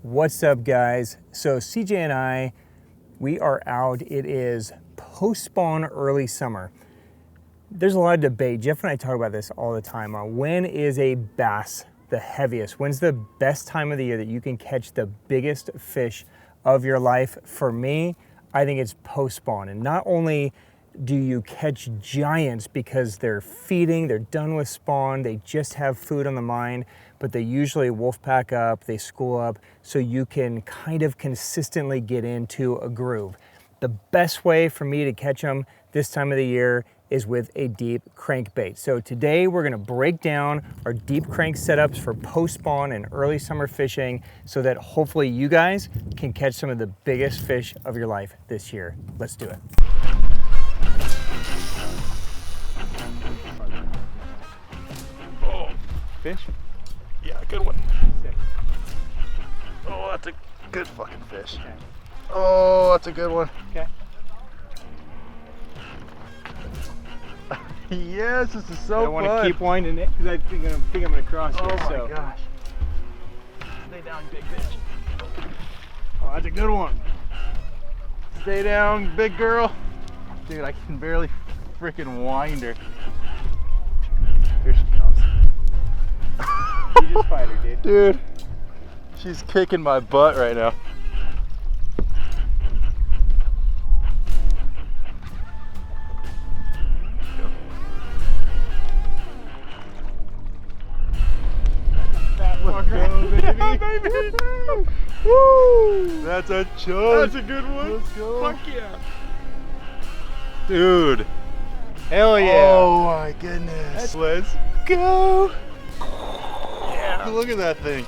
What's up, guys? So CJ and I, we are out. It is post-spawn early summer. There's a lot of debate. Jeff and I talk about this all the time on when is a bass the heaviest? When's the best time of the year that you can catch the biggest fish of your life? For me, I think it's post-spawn. And not only do you catch giants because they're feeding, they're done with spawn, they just have food on the mind, but they usually wolf pack up, they school up, so you can kind of consistently get into a groove. The best way for me to catch them this time of the year is with a deep crankbait. So today we're gonna break down our deep crank setups for post-spawn and early summer fishing so that hopefully you guys can catch some of the biggest fish of your life this year. Let's do it. Oh, Fish? yeah, good one. Sick. Oh, that's a good fucking fish. Okay. Oh, that's a good one. Okay. Yes, this is so I fun. want to keep winding it because I think I'm gonna cross Oh here. my So. gosh. Stay down, big fish. Oh, that's a good one. Stay down, big girl. Dude, I can barely freaking wind her. Here she comes. You just fight her, dude. Dude, she's kicking my butt right now. Let's go, baby. Woo! That's a chunk. That's a good one. Let's go. Fuck yeah. Dude. Hell yeah. Oh my goodness. Let's go. Yeah. Look at that thing.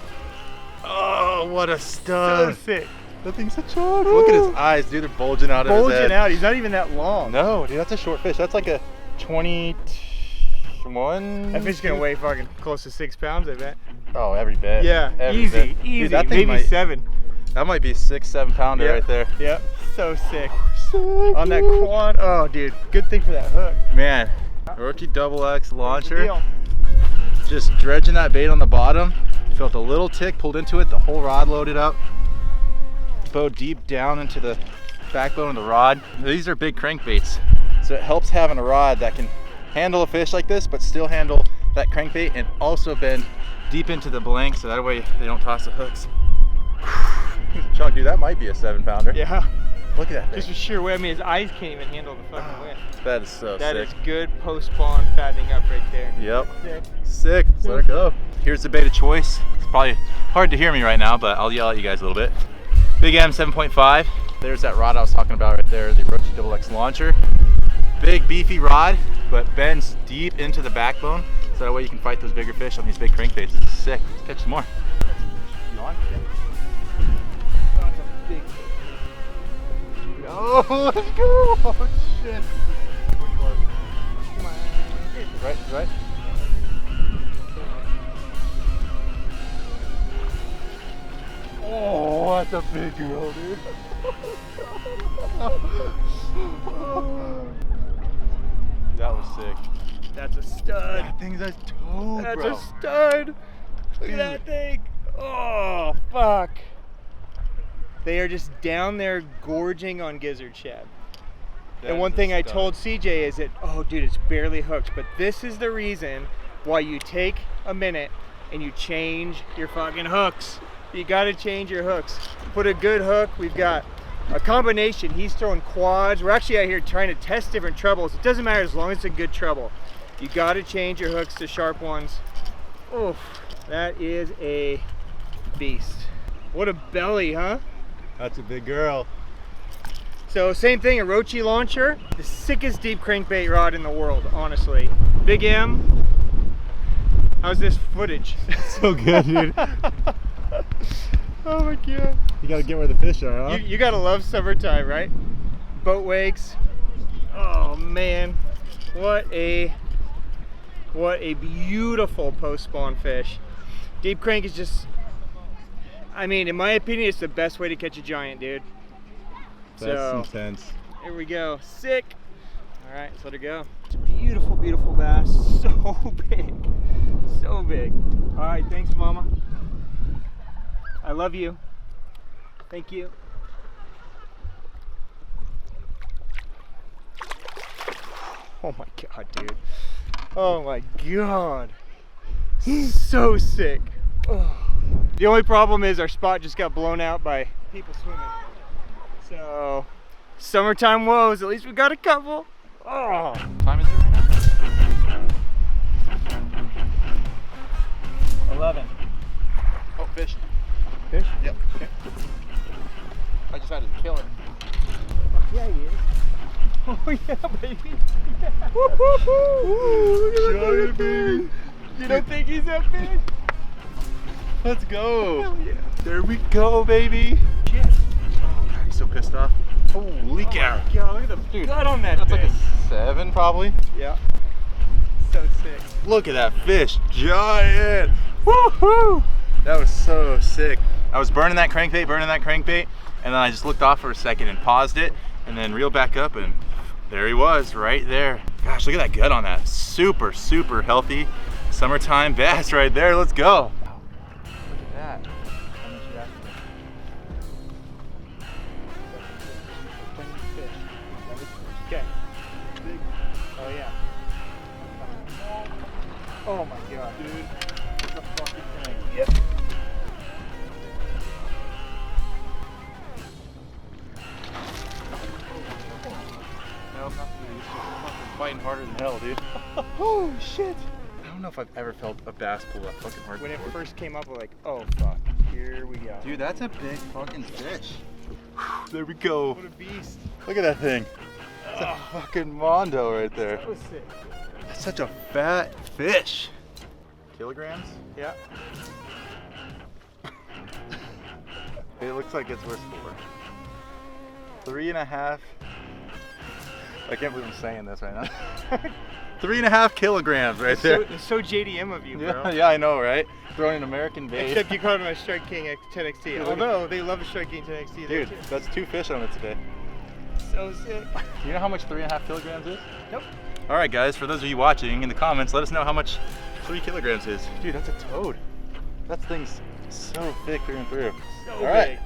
Oh, what a stud. So sick. That thing's a chunk. Look at his eyes, dude. They're bulging out of his head. Bulging out. He's not even that long. No, dude, that's a short fish. That's like a 21. That fish is gonna weigh fucking close to 6 pounds, I bet. Oh, every bit. Yeah, every easy, bit. easy. Dude, that thing Maybe might, 7. That might be 6-7 pounder right there. Yep. So sick. On that quad. Oh, dude. Good thing for that hook. Man, Orochi Double X launcher. Deal. Just dredging that bait on the bottom. Felt a little tick, pulled into it, the whole rod loaded up. Bow deep down into the backbone of the rod. These are big crankbaits, so it helps having a rod that can handle a fish like this, but still handle that crankbait and also bend deep into the blank, so that way they don't toss the hooks. Chunk, dude, that might be a 7 pounder. Yeah. Look at that thing. Just a sheer weight. I mean, his eyes can't even handle the fucking weight. That is so That sick. is good post-spawn fattening up right there. Yep. Sick. Sick. Let's let her go. Here's the bait of choice. It's probably hard to hear me right now, but I'll yell at you guys a little bit. Big M 7.5. There's that rod I was talking about right there, the Orochi Double X launcher. Big beefy rod, but bends deep into the backbone, so that way you can fight those bigger fish on these big crankbaits. This is sick. Let's catch some more. Oh, that's a big fish. Oh, let's go! Oh shit! Come on. Right. Oh, that's a big girl, dude. That was sick. That's a stud. That thing's a toad, That's bro. a stud. Look at that thing. Oh, fuck. They are just down there gorging on gizzard shad. And one thing I told CJ is that, oh dude, it's barely hooked, but this is the reason why you take a minute and you change your fucking hooks. You gotta change your hooks. Put a good hook. We've got a combination. He's throwing quads. We're actually out here trying to test different trebles. It doesn't matter as long as it's a good treble. You gotta change your hooks to sharp ones. Oh, that is a beast. What a belly, huh? That's a big girl. So same thing, Orochi launcher, the sickest deep crankbait rod in the world, honestly. Big M. How's this footage? So good, dude. Oh my god. You gotta get where the fish are, huh? You gotta love summertime, right? Boat wakes. Oh man, what a beautiful post-spawn fish. Deep crank is just, I mean, in my opinion, it's the best way to catch a giant, dude. That's intense. Here we go. Sick. All right, let's let her go. It's a beautiful, beautiful bass. So big. So big. All right, thanks, Mama. I love you. Thank you. Oh my God, dude. Oh my God. So sick. Oh. The only problem is our spot just got blown out by people swimming. So, summertime woes, at least we got a couple. Oh. What time is it right now? 11. Oh, fish. Fish? Yep. Okay. I just had to kill it. Oh, yeah, he is. Oh yeah, baby. Yeah. Woo-hoo-hoo. Giant baby. You don't think he's that big? Let's go. Hell yeah. There we go, baby. Shit. Oh, God, he's so pissed off. Holy cow. God, look at the Dude, gut on that that's thing. like a 7 probably. Yeah. So sick. Look at that fish, giant. Woohoo! That was so sick. I was burning that crankbait, and then I just looked off for a second and paused it, and then reeled back up, and there he was, right there. Gosh, look at that gut on that. Super, super healthy summertime bass right there. Let's go. Look at that. Okay. Oh yeah. Oh my God, dude. What the fuck is that? Yep. No, not me. This is fucking fighting harder than hell, dude. Oh shit. I don't know if I've ever felt a bass pull that fucking hard. When it before. first came up, we're like, oh fuck, here we go. Dude, that's a big fucking fish. There we go. What a beast. Look at that thing. It's a fucking mondo right there. So sick. That's such a fat fish. Kilograms? Yeah. It looks like it's worth 4. 3.5. I can't believe I'm saying this right now. 3.5 kilograms right there. It's so JDM of you, bro. Yeah, yeah, I know, right? Throwing an American bait. Except you called him a Strike King 10XT. Although they love a Strike King 10XT. Dude, that's 2 fish on it today. So sick. Do you know how much 3.5 kilograms is? Nope. All right, guys, for those of you watching, in the comments, let us know how much 3 kilograms is. Dude, that's a toad. That thing's so thick through and through. So All right. big.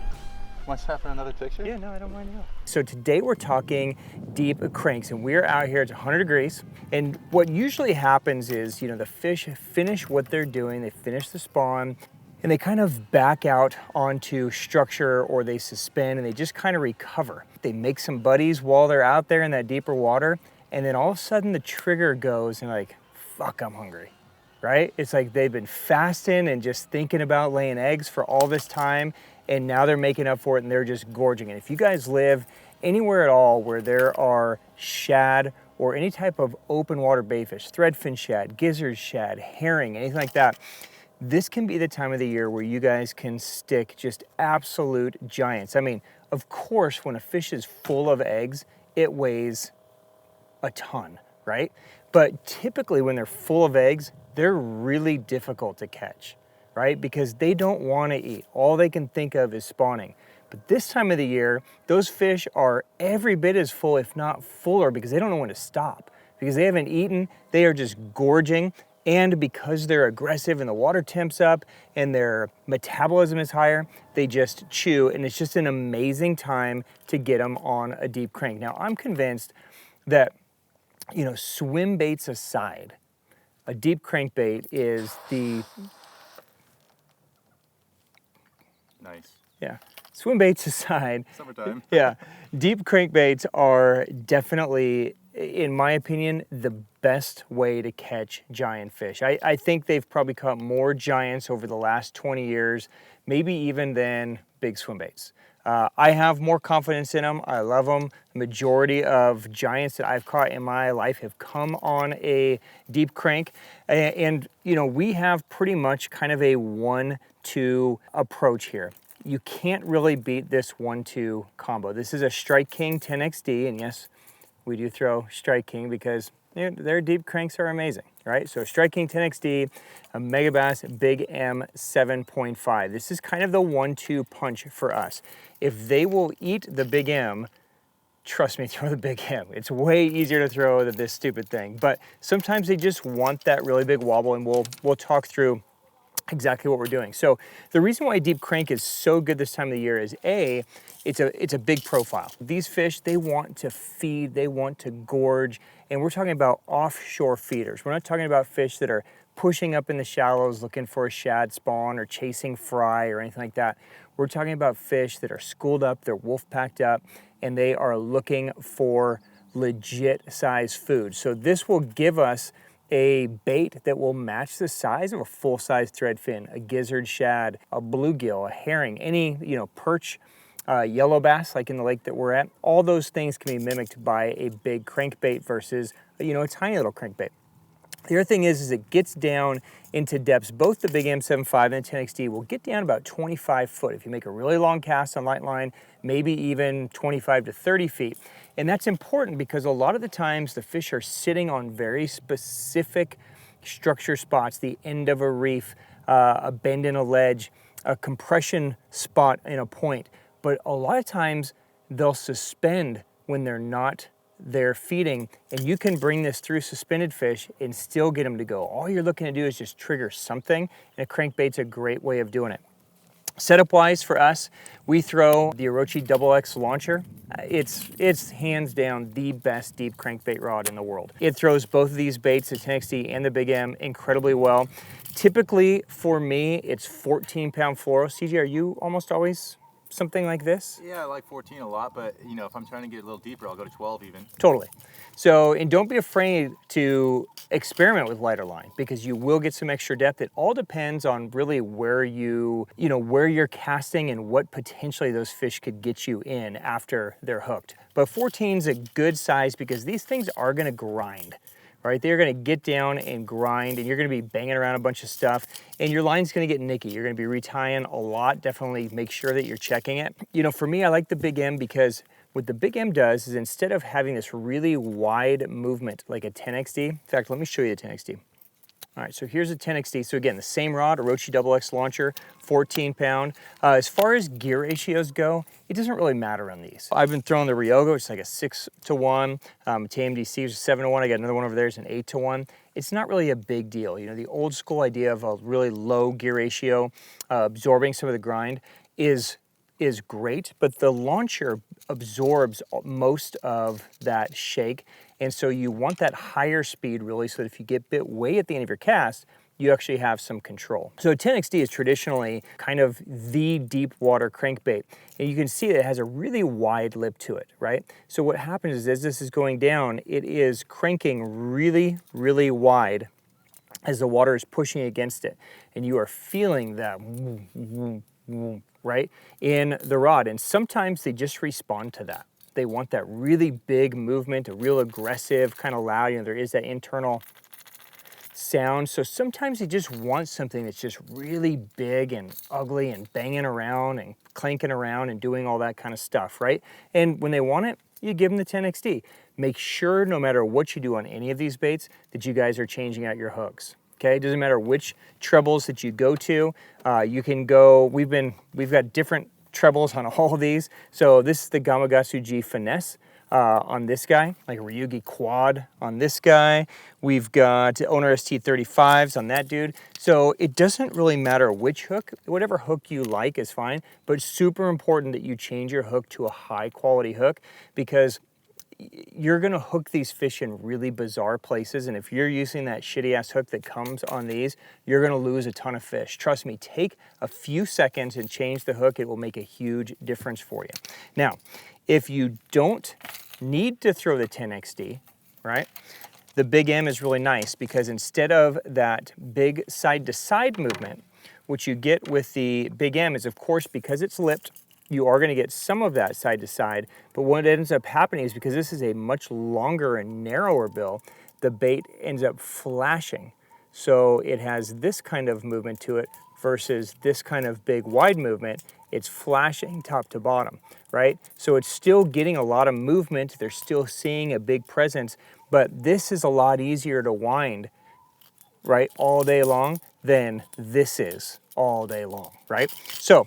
Want to snap for another picture? Yeah, no, I don't mind at all. So today we're talking deep cranks, and we're out here, it's 100 degrees. And what usually happens is, you know, the fish finish what they're doing, they finish the spawn, and they kind of back out onto structure, or they suspend and they just kind of recover. They make some buddies while they're out there in that deeper water, and then all of a sudden the trigger goes and like, fuck, I'm hungry, right? It's like they've been fasting and just thinking about laying eggs for all this time, and now they're making up for it and they're just gorging. And if you guys live anywhere at all where there are shad or any type of open water baitfish, threadfin shad, gizzard shad, herring, anything like that, this can be the time of the year where you guys can stick just absolute giants. I mean, of course, when a fish is full of eggs, it weighs a ton, right? But typically when they're full of eggs, they're really difficult to catch, right? Because they don't want to eat. All they can think of is spawning. But this time of the year, those fish are every bit as full, if not fuller, because they don't know when to stop. Because they haven't eaten, they are just gorging. And because they're aggressive and the water temp's up and their metabolism is higher, they just chew, and it's just an amazing time to get them on a deep crank. Now, I'm convinced that, you know, swim baits aside, a deep crankbait is the... Nice. Yeah. Swim baits aside, Summertime. yeah, deep crankbaits are definitely, in my opinion, the best way to catch giant fish. I think they've probably caught more giants over the last 20 years, maybe even than big swim baits. I have more confidence in them. I love them. The majority of giants that I've caught in my life have come on a deep crank. And you know, we have pretty much kind of a 1-2 approach here. You can't really beat this 1-2 combo. This is a Strike King 10XD, and yes, we do throw Strike King because their deep cranks are amazing, right? So Strike King 10XD, a Megabass Big M 7.5. This is kind of the 1-2 punch for us. If they will eat the Big M, trust me, throw the Big M. It's way easier to throw than this stupid thing. But sometimes they just want that really big wobble, and we'll talk through exactly what we're doing. So the reason why deep crank is so good this time of the year is it's a big profile. These fish, they want to feed, they want to gorge, and we're talking about offshore feeders. We're not talking about fish that are pushing up in the shallows looking for a shad spawn or chasing fry or anything like that. We're talking about fish that are schooled up, they're wolf packed up, and they are looking for legit size food. So this will give us a bait that will match the size of a full-size threadfin, a gizzard shad, a bluegill, a herring, any perch, yellow bass like in the lake that we're at. All those things can be mimicked by a big crankbait versus a tiny little crankbait. The other thing is it gets down into depths. Both the Big M7.5 and the 10XD will get down about 25 foot. If you make a really long cast on light line, maybe even 25 to 30 feet. And that's important because a lot of the times the fish are sitting on very specific structure spots, the end of a reef, a bend in a ledge, a compression spot in a point. But a lot of times they'll suspend when they're not there feeding, and you can bring this through suspended fish and still get them to go. All you're looking to do is just trigger something, and a crankbait's a great way of doing it. Setup wise for us, we throw the Orochi XX launcher. It's hands down the best deep crankbait rod in the world. It throws both of these baits, the 10XD and the Big M, incredibly well. Typically for me, it's 14-pound fluoro. CJ, are you almost always something like this? Yeah, I like 14 a lot, but if I'm trying to get a little deeper, I'll go to 12 even. Totally. So, and don't be afraid to experiment with lighter line because you will get some extra depth. It all depends on really where where you're casting and what potentially those fish could get you in after they're hooked. But 14 is a good size because these things are gonna grind. Right, they're gonna get down and grind, and you're gonna be banging around a bunch of stuff, and your line's gonna get nicky. You're gonna be retying a lot. Definitely make sure that you're checking it. For me, I like the Big M because what the Big M does is instead of having this really wide movement like a 10XD, in fact, let me show you the 10XD. All right, so here's a 10XD. So again, the same rod, Orochi XX launcher, 14-pound. As far as gear ratios go, it doesn't really matter on these. I've been throwing the Ryoga, which is like a 6-to-1. Metanium DC, which is 7-to-1. I got another one over there, it's an 8-to-1. It's not really a big deal. The old school idea of a really low gear ratio, absorbing some of the grind is great, but the launcher absorbs most of that shake. And so you want that higher speed really so that if you get bit way at the end of your cast, you actually have some control. So 10XD is traditionally kind of the deep water crankbait. And you can see that it has a really wide lip to it, right? So what happens is as this is going down, it is cranking really, really wide as the water is pushing against it. And you are feeling that right in the rod. And sometimes they just respond to that. They want that really big movement, a real aggressive, kind of loud, there is that internal sound. So sometimes they just want something that's just really big and ugly and banging around and clanking around and doing all that kind of stuff, right? And when they want it, you give them the 10XD. Make sure no matter what you do on any of these baits that you guys are changing out your hooks. Okay, it doesn't matter which trebles that you go to. You can go, we've got different trebles on all of these. So this is the Gamakatsu G Finesse on this guy, like a Ryugi quad on this guy. We've got Owner ST35s on that dude. So it doesn't really matter which hook, whatever hook you like is fine, but it's super important that you change your hook to a high quality hook because you're gonna hook these fish in really bizarre places, and if you're using that shitty ass hook that comes on these, you're gonna lose a ton of fish. Trust me, take a few seconds and change the hook. It will make a huge difference for you. Now, if you don't need to throw the 10XD, right? The Big M is really nice because instead of that big side-to-side movement, what you get with the Big M is, of course, because it's lipped, you are going to get some of that side to side, but what ends up happening is because this is a much longer and narrower bill, the bait ends up flashing. So it has this kind of movement to it versus this kind of big wide movement. It's flashing top to bottom, right? So it's still getting a lot of movement. They're still seeing a big presence, but this is a lot easier to wind, right, all day long than this is all day long, right? So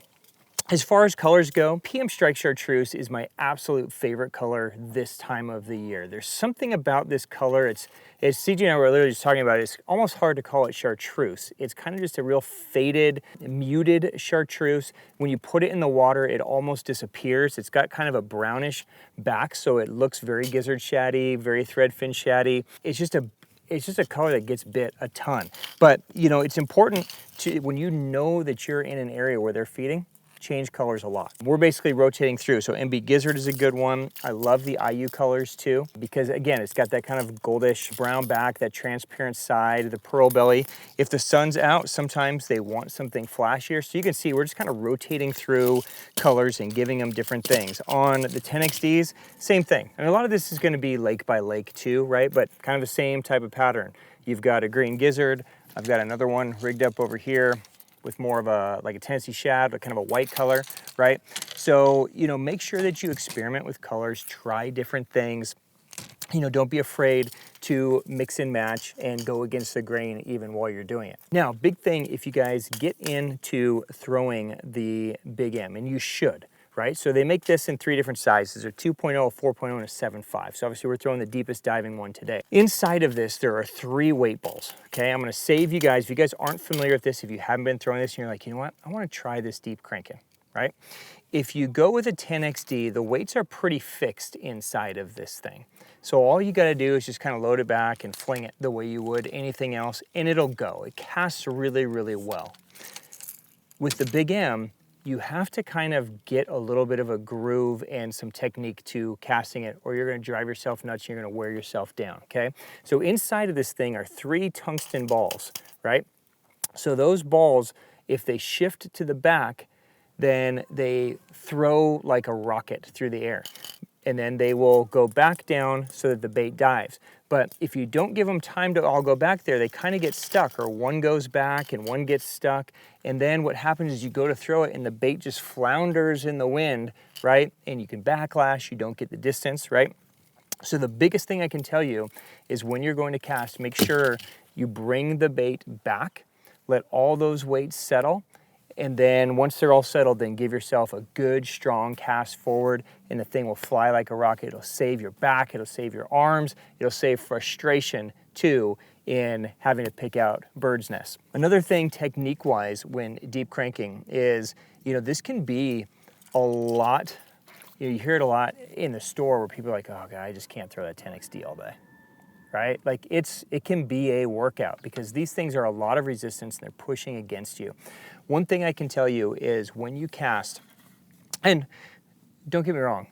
As far as colors go, PM Strike Chartreuse is my absolute favorite color this time of the year. There's something about this color, it's CJ and I were literally just talking about it, it's almost hard to call it chartreuse. It's kind of just a real faded, muted chartreuse. When you put it in the water, it almost disappears. It's got kind of a brownish back, so it looks very gizzard shaddy, very threadfin shaddy. It's just a color that gets bit a ton. But you know, it's important to, when you know that you're in an area where they're feeding, change colors a lot. We're basically rotating through. So MB Gizzard is a good one. I love the IU colors too, because again, it's got that kind of goldish brown back, that transparent side, the pearl belly. If the sun's out, sometimes they want something flashier. So you can see we're just kind of rotating through colors and giving them different things. On the 10XDs, same thing. And a lot of this is going to be lake by lake too, right? But kind of the same type of pattern. You've got a green gizzard. I've got another one rigged up over here with more of a, like a Tennessee shad, but kind of a white color, right? So, you know, make sure that you experiment with colors, try different things. You know, don't be afraid to mix and match and go against the grain even while you're doing it. Now, big thing, if you guys get into throwing the Big M, and you should, right? So they make this in 3 different sizes, a 2.0, a 4.0, and a 7.5. So obviously we're throwing the deepest diving one today. Inside of this, there are 3 weight balls, okay? I'm gonna save you guys, if you guys aren't familiar with this, if you haven't been throwing this and you're like, you know what, I wanna try this deep cranking, right? If you go with a 10XD, the weights are pretty fixed inside of this thing. So all you gotta do is just kind of load it back and fling it the way you would anything else, and it'll go. It casts really, really well. With the Big M, you have to kind of get a little bit of a groove and some technique to casting it, or you're gonna drive yourself nuts and you're gonna wear yourself down, okay? So inside of this thing are 3 tungsten balls, right? So those balls, if they shift to the back, then they throw like a rocket through the air. And then they will go back down so that the bait dives. But if you don't give them time to all go back there, they kind of get stuck, or one goes back and one gets stuck. And then what happens is you go to throw it and the bait just flounders in the wind, right? And you can backlash, you don't get the distance, right? So the biggest thing I can tell you is when you're going to cast, make sure you bring the bait back, let all those weights settle, and then once they're all settled, then give yourself a good, strong cast forward, and the thing will fly like a rocket. It'll save your back, it'll save your arms, it'll save frustration too in having to pick out bird's nests. Another thing technique-wise when deep cranking is, you know, this can be a lot, you hear it a lot in the store where people are like, oh God, I just can't throw that 10XD all day. Right? Like it can be a workout because these things are a lot of resistance and they're pushing against you. One thing I can tell you is when you cast, and don't get me wrong,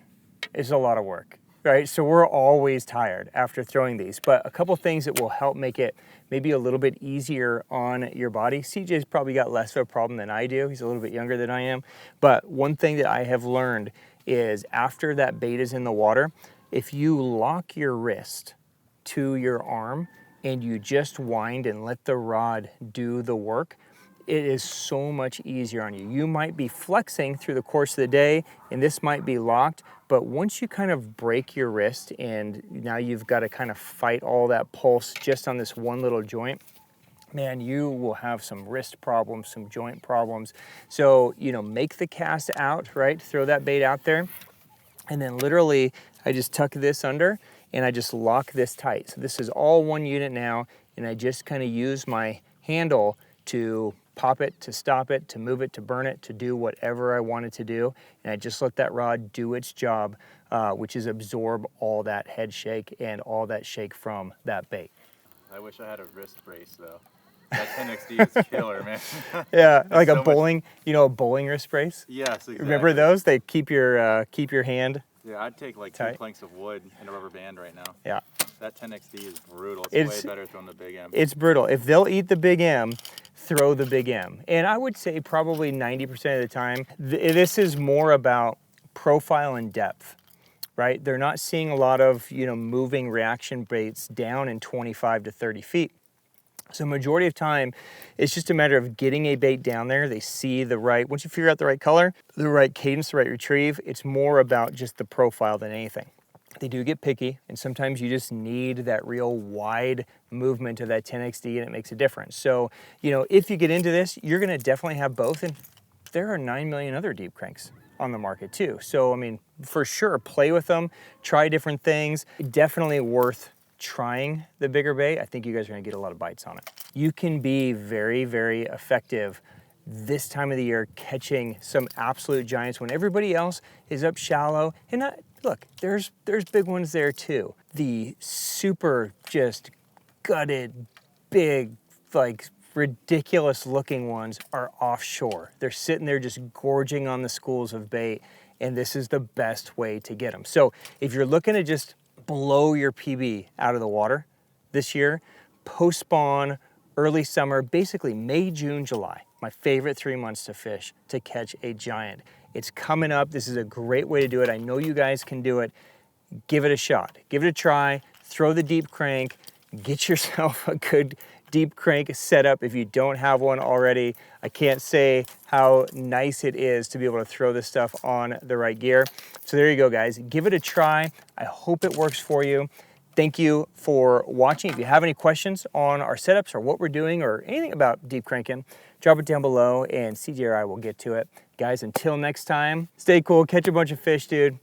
it's a lot of work, right? So we're always tired after throwing these, but a couple things that will help make it maybe a little bit easier on your body. CJ's probably got less of a problem than I do. He's a little bit younger than I am. But one thing that I have learned is after that bait is in the water, if you lock your wrist to your arm and you just wind and let the rod do the work, it is so much easier on you. You might be flexing through the course of the day and this might be locked, but once you kind of break your wrist and now you've got to kind of fight all that pulse just on this one little joint, man, you will have some wrist problems, some joint problems. So, you know, make the cast out, right? Throw that bait out there. And then literally I just tuck this under and I just lock this tight. So this is all one unit now, and I just kind of use my handle to pop it, to stop it, to move it, to burn it, to do whatever I want it to do. And I just let that rod do its job, which is absorb all that head shake and all that shake from that bait. I wish I had a wrist brace though. That 10XD is killer, man. Yeah, like so a bowling, you know, a bowling wrist brace? Yes, exactly. Remember those? They keep your hand. Yeah, I'd take like tight. 2 planks of wood and a rubber band right now. Yeah. That 10XD is brutal. It's way better throwing the Big M. It's brutal. If they'll eat the Big M, throw the Big M. And I would say probably 90% of the time, this is more about profile and depth, right? They're not seeing a lot of, you know, moving reaction baits down in 25 to 30 feet. So majority of time, it's just a matter of getting a bait down there. They see the right, once you figure out the right color, the right cadence, the right retrieve, it's more about just the profile than anything. They do get picky, and sometimes you just need that real wide movement of that 10XD and it makes a difference. So, you know, if you get into this, you're gonna definitely have both in there are 9 million other deep cranks on the market too. So, I mean, for sure, play with them, try different things. Definitely worth trying the bigger bait. I think you guys are gonna get a lot of bites on it. You can be very, very effective this time of the year catching some absolute giants when everybody else is up shallow. And look, there's big ones there too. The super just gutted, big, like ridiculous looking ones are offshore. They're sitting there just gorging on the schools of bait, and this is the best way to get them. So if you're looking to just blow your PB out of the water this year, post-spawn, early summer, basically May, June, July, my favorite 3 months to fish to catch a giant. It's coming up. This is a great way to do it. I know you guys can do it. Give it a shot. Give it a try. Throw the deep crank. Get yourself a good deep crank setup if you don't have one already. I can't say how nice it is to be able to throw this stuff on the right gear. So there you go, guys. Give it a try. I hope it works for you. Thank you for watching. If you have any questions on our setups or what we're doing or anything about deep cranking, drop it down below and CJ or I will get to it. Guys, until next time, stay cool, catch a bunch of fish, dude.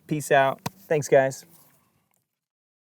Peace out. Thanks, guys.